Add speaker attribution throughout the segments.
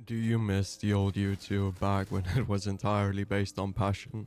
Speaker 1: Do you miss the old YouTube back when it was entirely based on passion?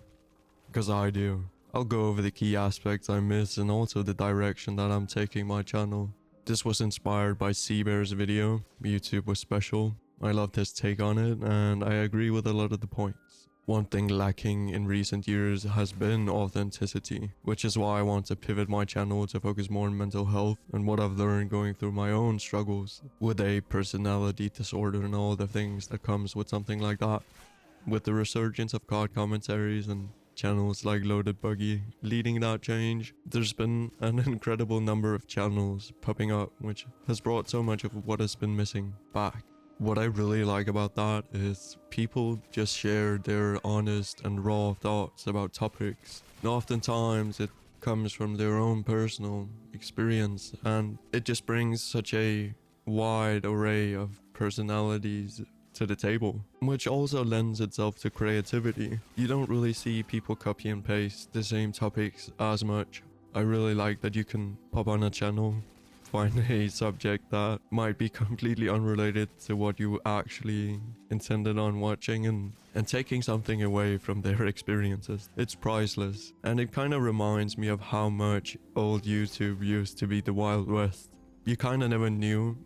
Speaker 1: Because I do. I'll go over the key aspects I miss and also the direction that I'm taking my channel. This was inspired by SeaBear's video. YouTube was special. I loved his take on it and I agree with a lot of the points. One thing lacking in recent years has been authenticity, which is why I want to pivot my channel to focus more on mental health and what I've learned going through my own struggles with a personality disorder and all the things that comes with something like that. With the resurgence of COD Commentaries and channels like Loaded Buggy leading that change, there's been an incredible number of channels popping up, which has brought so much of what has been missing back. What I really like about that is people just share their honest and raw thoughts about topics. And oftentimes it comes from their own personal experience, and it just brings such a wide array of personalities to the table, which also lends itself to creativity. You don't really see people copy and paste the same topics as much. I really like that you can pop on a channel, find a subject that might be completely unrelated to what you actually intended on watching and taking something away from their experiences. It's priceless, and it kind of reminds me of how much old YouTube used to be the Wild West. You kind of never knew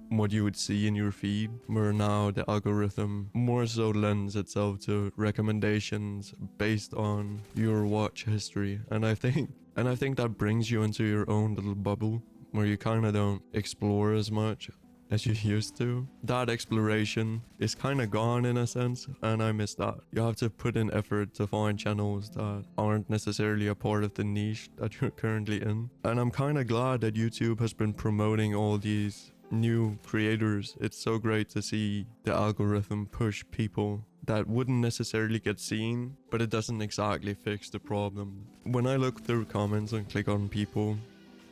Speaker 1: what you would see in your feed, where now the algorithm more so lends itself to recommendations based on your watch history, and I think that brings you into your own little bubble where you kind of don't explore as much as you used to. That exploration is kind of gone in a sense, and I miss that. You have to put in effort to find channels that aren't necessarily a part of the niche that you're currently in, and I'm kind of glad that YouTube has been promoting all these new creators. It's so great to see the algorithm push people that wouldn't necessarily get seen, but it doesn't exactly fix the problem. When I look through comments and click on people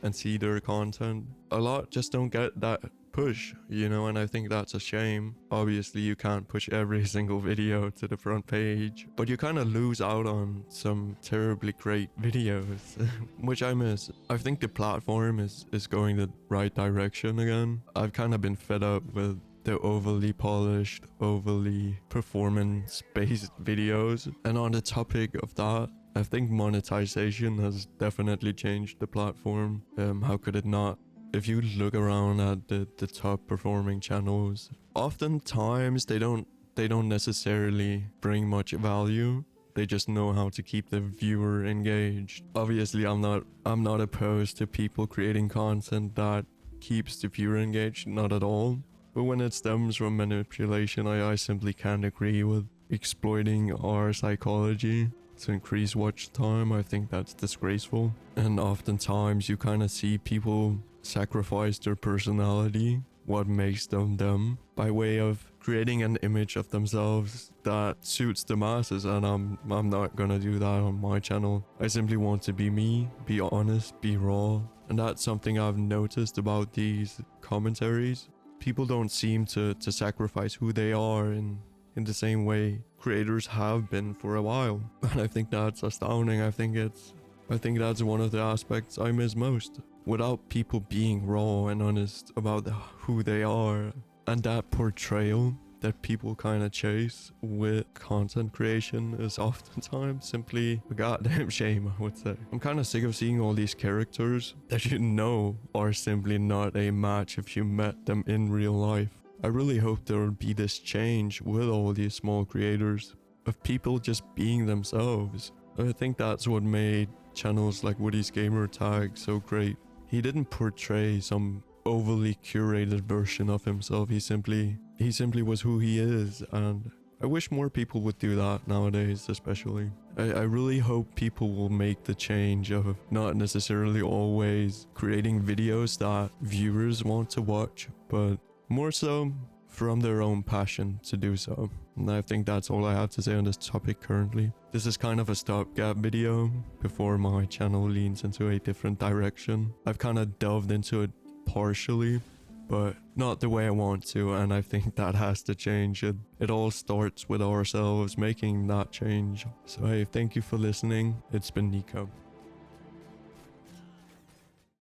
Speaker 1: and see their content, a lot just don't get that push, you know, and I think that's a shame. Obviously you can't push every single video to the front page, but you kind of lose out on some terribly great videos, which I miss. I think the platform is going the right direction again. I've kind of been fed up with the overly polished, overly performance-based videos, and on the topic of that, I think monetization has definitely changed the platform. How could it not? If you look around at the top performing channels, oftentimes they don't necessarily bring much value. They just know how to keep the viewer engaged. Obviously, I'm not opposed to people creating content that keeps the viewer engaged, not at all. But when it stems from manipulation, I simply can't agree with exploiting our psychology to increase watch time. I think that's disgraceful. And oftentimes you kind of see people sacrifice their personality, what makes them them, by way of creating an image of themselves that suits the masses, and I'm not gonna do that on my channel. I simply want to be me, be honest, be raw, and that's something I've noticed about these commentaries. People don't seem to sacrifice who they are in the same way creators have been for a while, and I think that's astounding. I think that's one of the aspects I miss most. Without people being raw and honest about who they are, and that portrayal that people kind of chase with content creation is oftentimes simply a goddamn shame, I would say. I'm kind of sick of seeing all these characters that you know are simply not a match if you met them in real life. I really hope there will be this change with all these small creators of people just being themselves. I think that's what made channels like Woody's Gamer Tag so great. He didn't portray some overly curated version of himself. He simply was who he is, and I wish more people would do that nowadays, especially. I really hope people will make the change of not necessarily always creating videos that viewers want to watch, but more so from their own passion to do so. And I think that's all I have to say on this topic currently. This is kind of a stopgap video before my channel leans into a different direction. I've kind of delved into it partially, but not the way I want to, and I think that has to change. It all starts with ourselves making that change. So hey, thank you for listening. It's been Nico.